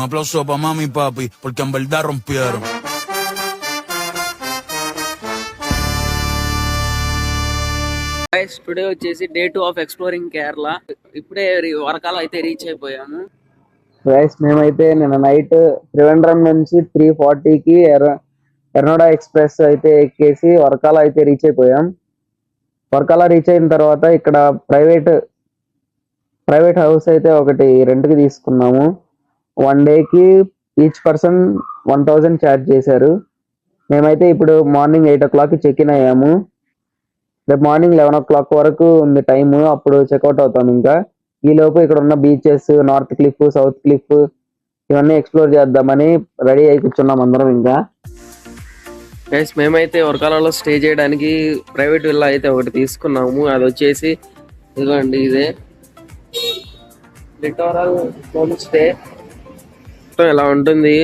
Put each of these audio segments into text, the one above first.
aplauso para mami y papi, porque en verdad rompieron. Today వచ్చేసి day 2 of exploring Kerala. ఇప్పుడే వరకాల అయితే reach అయిపోయాము. Guys మేమైతే నిన్న నైట్ త్రివేంద్రం నుంచి 3:40కి ఎర్నోడా ఎక్స్ప్రెస్ అయితే ఎక్కేసి వర్కాల అయితే రీచ్ అయిపోయాం. వర్కాల రీచ్ అయిన తర్వాత ఇక్కడ ప్రైవేట్ హౌస్ అయితే ఒకటి రెంట్కి తీసుకున్నాము. 1 డేకి ఈచ్ పర్సన్ 1000 ఛార్జ్ చేశారు. మేమైతే ఇప్పుడు మార్నింగ్ 8 o'clock చెక్ ఇన్ అయ్యాము. రేపు మార్నింగ్ 11 o'clock వరకు ఉంది టైము, అప్పుడు చెక్అవుట్ అవుతాం. ఇంకా ఈ లోపు ఇక్కడ ఉన్న beaches, north cliff, south cliff ఇవన్నీ ఎక్స్ప్లోర్ చేద్దామని రెడీ అయి కూర్చున్నాం అందరం. ఇంకా గైస్ మేమైతే వర్కాలలో స్టే చేయడానికి ప్రైవేట్ విల్లా అయితే ఒకటి తీసుకున్నాము. అది వచ్చేసి ఇదిగోండి, ఇదే లిటోరల్ హోమ్ స్టే. ఇలా ఉంటుంది.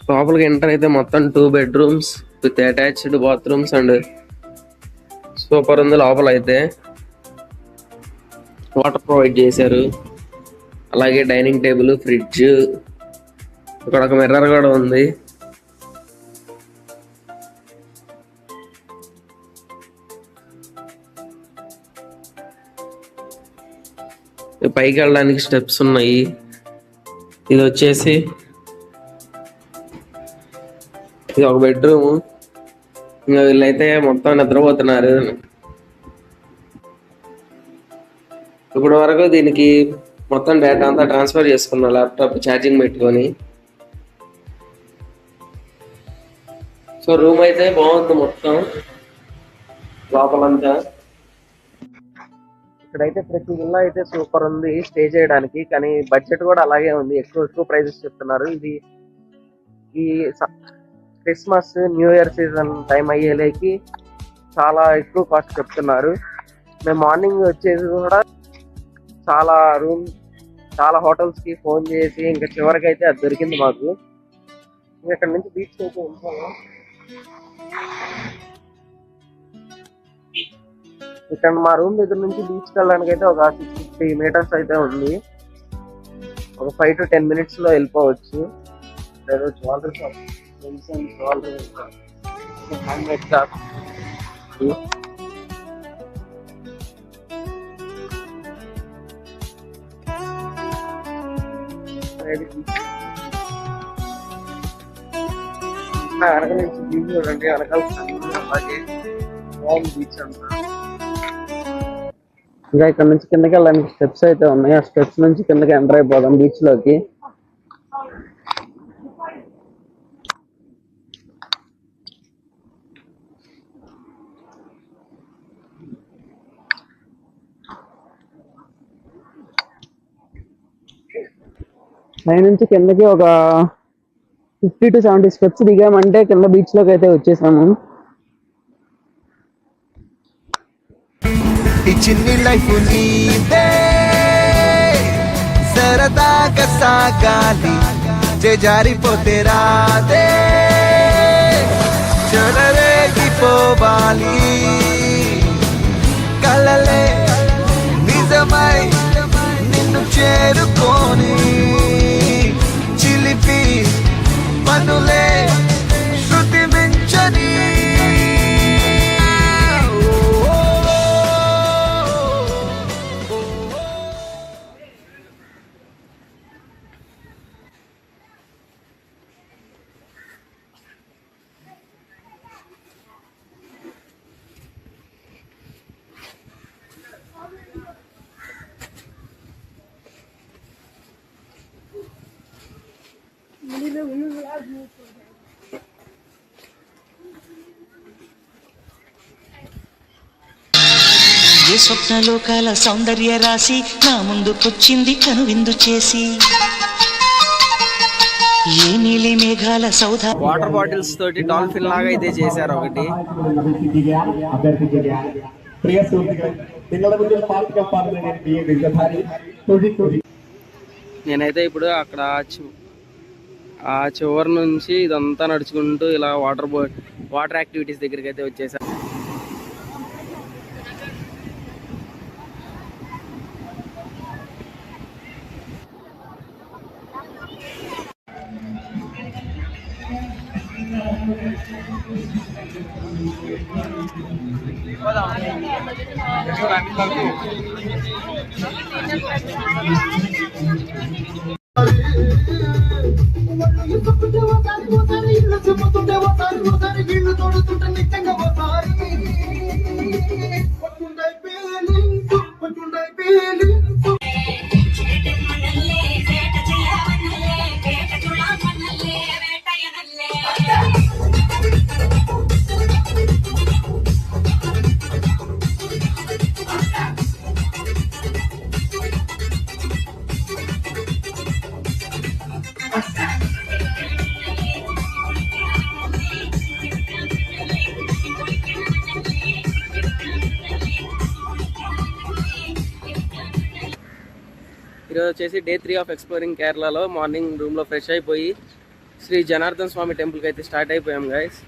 లోపలికి ఎంటర్ అయితే మొత్తం 2 bedrooms with attached bathrooms and super ఉంది. లోపల అయితే వాటర్ ప్రొవైడ్ చేశారు. అలాగే డైనింగ్ టేబుల్, ఫ్రిడ్జ్, ఇక్కడ ఒక మిర్రర్ కూడా ఉంది. పైకి వెళ్ళడానికి స్టెప్స్ ఉన్నాయి. ఇది వచ్చేసి ఇది ఒక బెడ్రూమ్. ఇంకా వీళ్ళైతే మొత్తం నిద్రపోతున్నారు. ఇప్పటి వరకు దీనికి మొత్తం డేటా అంతా ట్రాన్స్ఫర్ చేసుకున్నా ల్యాప్టాప్ ఛార్జింగ్ పెట్టుకొని. సో రూమ్ అయితే బాగుంది మొత్తం లోపలంతా. ఇక్కడైతే ప్రతి విల్లా అయితే సూపర్ ఉంది స్టే చేయడానికి, కానీ బడ్జెట్ కూడా అలాగే ఉంది. ఎక్కువ ప్రైజెస్ చెప్తున్నారు. ఇది ఈ Christmas, new year season time అయ్యేలేకి చాలా ఎక్కువ కాస్ట్ చెప్తున్నారు. మేము మార్నింగ్ వచ్చేసి కూడా చాలా హోటల్స్ కి ఫోన్ చేసి ఇంకా చివరికి అయితే అది దొరికింది మాకు. ఇక్కడ నుంచి బీచ్ అయితే ఉంటాము. ఇక్కడ మా రూమ్ దగ్గర నుంచి బీచ్కి వెళ్ళడానికి అయితే ఒక 650 meters అయితే ఉంది. ఒక 5 to 10 minutes లో వెళ్ళిపోవచ్చు. Jewellery shop, handmade shop. వెనక నుంచి బీచ్ చూడండి, వెనకాల అలాగే బాగుంది బీచ్ అంతా. ఇంకా ఇక్కడ నుంచి కిందకి వెళ్ళడానికి స్టెప్స్ అయితే ఉన్నాయి. ఆ స్టెప్స్ నుంచి కిందకి ఎంటర్ అయిపోదాం బీచ్ లోకి. పై నుంచి కిందకి ఒక 50 to 70 steps దిగామంటే కింద బీచ్ లోకి అయితే వచ్చేసాము. ఈ చిన్ని లైఫ్ నీదే సరదాగా సాగాలి, జారిపోతే రాదే చెలరేగిపోవాలి. కలలే నిజమై నిన్ను చేరుకొని చిలిపి పనులే శృతి మించని. ఏ స్వప్నలోకాల సౌందర్య రాశి నా ముందుకొచ్చింది కనువిందు చేసి. ఏ నీలి మేఘాల సౌధ. వాటర్ బాటిల్స్ తోటి డాల్ఫిన్ లాగా అయితే చేశారు ఒకటి. నేనైతే ఇప్పుడు అక్కడ ఆ చివరి నుంచి ఇదంతా నడుచుకుంటూ ఇలా వాటర్ యాక్టివిటీస్ దగ్గరికి అయితే వచ్చేసాను. ఈరోజు వచ్చేసి డే 3 ఆఫ్ ఎక్స్ప్లోరింగ్ కేరళలో మార్నింగ్ రూమ్లో ఫ్రెష్ అయిపోయి శ్రీ జనార్దన్ స్వామి టెంపుల్కి అయితే స్టార్ట్ అయిపోయాం గైస్.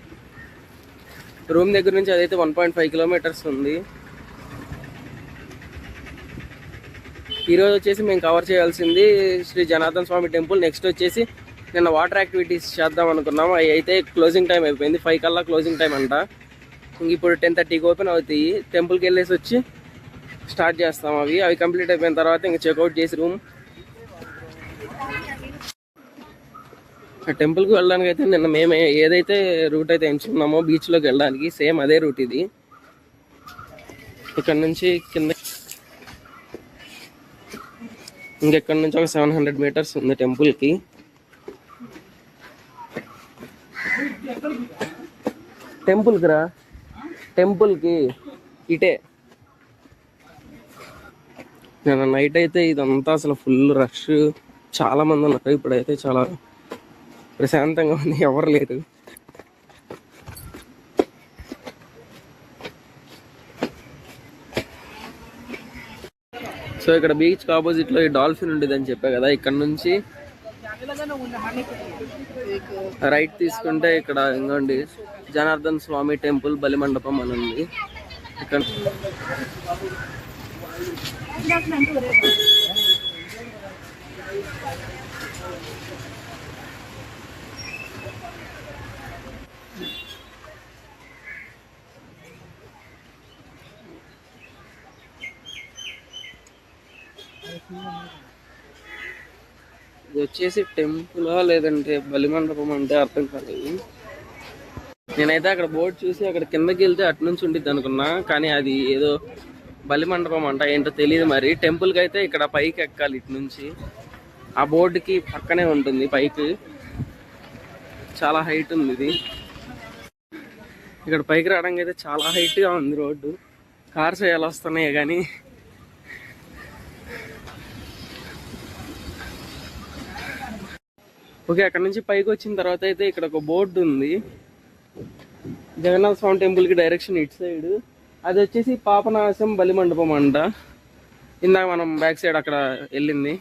రూమ్ దగ్గర నుంచి అదైతే 1.5 కిలోమీటర్స్ ఉంది. ఈరోజు వచ్చేసి మేము కవర్ చేయాల్సింది శ్రీ జనార్దన్ స్వామి టెంపుల్. నెక్స్ట్ వచ్చేసి నిన్న వాటర్ యాక్టివిటీస్ చేద్దాం అనుకున్నాం, అవి అయితే క్లోజింగ్ టైం అయిపోయింది. 5 కల్లా క్లోజింగ్ టైం అంట. ఇంక ఇప్పుడు 10:30కి ఓపెన్ అవుతాయి. టెంపుల్కి వెళ్ళేసి వచ్చి స్టార్ట్ చేస్తాం. అవి కంప్లీట్ అయిపోయిన తర్వాత ఇంకా చెక్అవుట్ చేసి రూమ్ టెంపుల్కి వెళ్ళడానికి అయితే నిన్న మేము ఏదైతే రూట్ అయితే ఎంచుకున్నామో బీచ్లోకి వెళ్ళడానికి సేమ్ అదే రూట్ ఇది. ఇక్కడ నుంచి కింద ఇంకెక్కడ నుంచి ఒక 700 మీటర్స్ ఉంది టెంపుల్కి. టెంపుల్కి ఇటే. నేను నైట్ అయితే ఇదంతా అసలు ఫుల్ రష్, చాలా మంది ఉన్నారు. ఇప్పుడైతే చాలా ప్రశాంతంగా ఉంది, ఎవరు లేరు. సో ఇక్కడ బీచ్ ఆపోజిట్ లో ఈ డాల్ఫిన్ ఉండేది అని చెప్పా కదా, ఇక్కడ నుంచి రైట్ తీసుకుంటే ఇక్కడ ఇంకోండి జనార్దన్ స్వామి టెంపుల్ బలిమండపం అని ఉంది. ఇక్కడ ఇది వచ్చేసి టెంపులా లేదంటే బలిమండపం అంటే అర్థం కాలేదు. నేనైతే అక్కడ బోర్డు చూసి అక్కడ కిందకి వెళ్తే అటు నుంచి ఉండిద్ది అనుకున్నా, కానీ అది ఏదో బలిమండపం అంట, ఏంటో తెలియదు మరి. టెంపుల్కి అయితే ఇక్కడ పైకి ఎక్కాలి ఇటు నుంచి. ఆ బోర్డుకి పక్కనే ఉంటుంది పైకి, చాలా హైట్ ఉంది ఇది. ఇక్కడ పైకి రావడానికి అయితే చాలా హైట్గా ఉంది రోడ్డు. కార్స్ ఎలా వస్తున్నాయి కానీ ఓకే. అక్కడ నుంచి పైకి వచ్చిన తర్వాత అయితే ఇక్కడ ఒక బోర్డు ఉంది, జగన్నాథ స్వామి టెంపుల్కి డైరెక్షన్ ఇటు సైడ్. అది వచ్చేసి పాపనాశం బలిమండపం అంట. ఇందాక మనం బ్యాక్ సైడ్ అక్కడ వెళ్ళింది.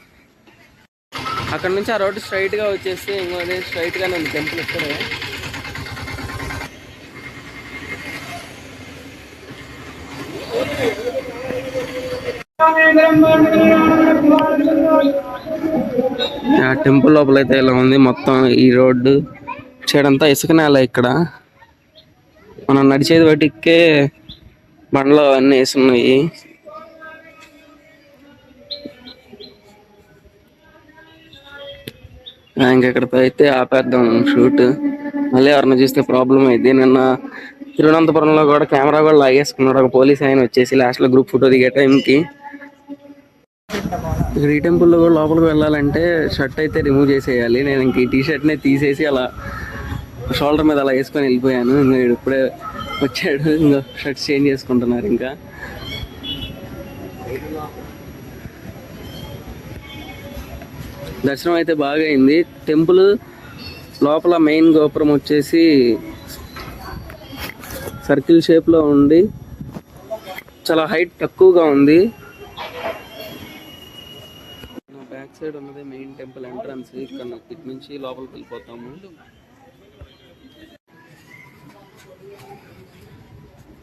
అక్కడ నుంచి ఆ రోడ్డు స్ట్రైట్గా వచ్చేస్తే ఇంకో అదే స్ట్రైట్గానే ఉంది టెంపుల్ ఇక్కడే. ఆ టెంపుల్ లోపల అయితే ఇలా ఉంది మొత్తం. ఈ రోడ్డు చేయడంతా ఇసుక నేల. ఇక్కడ మనం నడిచేది బట్టికే బండ్లో అన్నీ వేసున్నాయి. ఇంకెక్కడితో అయితే ఆపేద్దాం షూట్, మళ్ళీ ఎవరన్నా చూస్తే ప్రాబ్లం అయింది. నిన్న తిరువనంతపురంలో కూడా కెమెరా కూడా లాగేసుకున్నాడు ఒక పోలీస్ ఆయన వచ్చేసి లాస్ట్లో గ్రూప్ ఫోటో దిగే టైంకి. ఇక్కడ ఈ టెంపుల్లో కూడా లోపలికి వెళ్ళాలంటే షర్ట్ అయితే రిమూవ్ చేసేయాలి. నేను ఇంక ఈ టీషర్ట్నే తీసేసి అలా షోల్డర్ మీద అలా వేసుకొని వెళ్ళిపోయాను. ఇంకా ఇప్పుడే వచ్చాడు, ఇంకా షర్ట్ చేంజ్ చేసుకుంటున్నారు. ఇంకా దర్శనం అయితే బాగా అయింది. టెంపుల్ లోపల మెయిన్ గోపురం వచ్చేసి సర్కిల్ షేప్లో ఉండి చాలా హైట్ తక్కువగా ఉంది. బ్యాక్ సైడ్ ఉన్నది మెయిన్ టెంపుల్ ఎంట్రన్స్. ఇక్కడ ఇటు నుంచి లోపలికి వెళ్ళిపోతాము.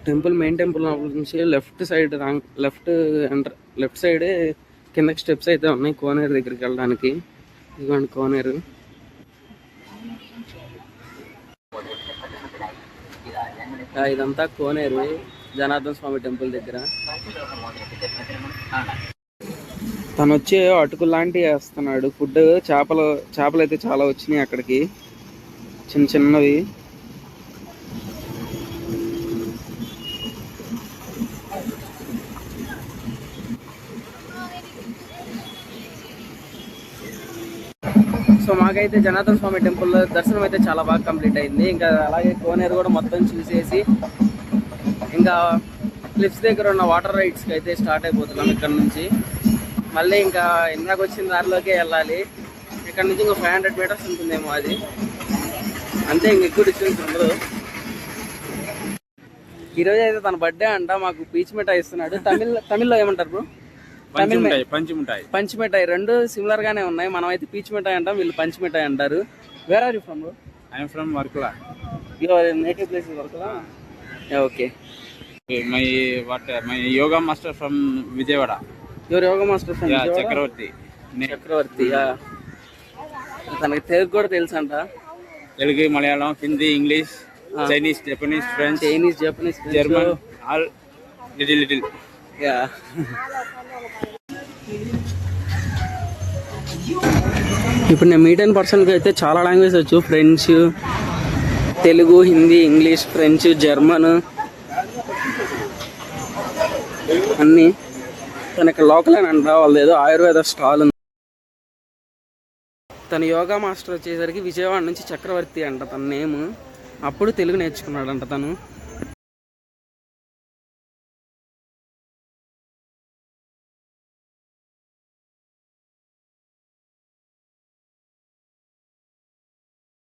టెంపుల్ మెయిన్ టెంపుల్ లోపల నుంచి లెఫ్ట్ సైడే కిందకి స్టెప్స్ అయితే ఉన్నాయి కోనేరు దగ్గరికి వెళ్ళడానికి. ఇదిగోండి కోనేరు. ఇదంతా కోనేరు. జనార్దన్ స్వామి టెంపుల్ దగ్గర. తను వచ్చి అటుకులు లాంటివి వేస్తున్నాడు. ఫుడ్ చేపలు అయితే చాలా వచ్చినాయి అక్కడికి, చిన్న చిన్నవి. సో మాకైతే జనార్దన్ స్వామి టెంపుల్ దర్శనం అయితే చాలా బాగా కంప్లీట్ అయింది. ఇంకా అలాగే కోనేరు కూడా మొత్తం చూసేసి ఇంకా క్లిఫ్స్ దగ్గర ఉన్న వాటర్ రైడ్స్కి అయితే స్టార్ట్ అయిపోతున్నాం ఇక్కడ నుంచి. మళ్ళీ ఇంకా ఇందాక వచ్చిన దారిలోకే వెళ్ళాలి. ఇక్కడ నుంచి ఇంకా 500 మీటర్స్ ఉంటుందేమో అది, అంతే, ఇంక ఎక్కువ డిస్టెన్స్ ఉండదు. ఈరోజు అయితే తన బర్త్డే అంట. మాకు పీచ్ మిఠాయి ఇస్తున్నాడు. తమిళ్లో ఏమంటారు బ్రో? పంచి మిఠాయి. రెండు సిమిలర్ గానే ఉన్నాయి. మనం అయితే పీచ్ మిఠాయి అంటాం, వీళ్ళు పంచి మిఠాయి అంటారు. Where are you from bro? I'm from Varkala. Your native place is Varkala? Okay. My yoga master from Vijayawada. Your yoga master from Chakravarthi. తనకి తెలుగు కూడా తెలుసు అంట. Telugu, Malayalam, Hindi, English, Chinese, Japanese, French, German, all little. Yeah. ఇప్పుడు నేను మీట్ అయిన పర్సన్కి అయితే చాలా లాంగ్వేజ్ వచ్చు. French, Telugu, Hindi, English, French, German అన్నీ. తన ఇక్కడ లోకల్ అని అంట. వాళ్ళది ఏదో ఆయుర్వేద స్టాల్ ఉంది. తన యోగా మాస్టర్ వచ్చేసరికి విజయవాడ నుంచి చక్రవర్తి అంట తన నేమ్. అప్పుడు తెలుగు నేర్చుకున్నాడంట తను.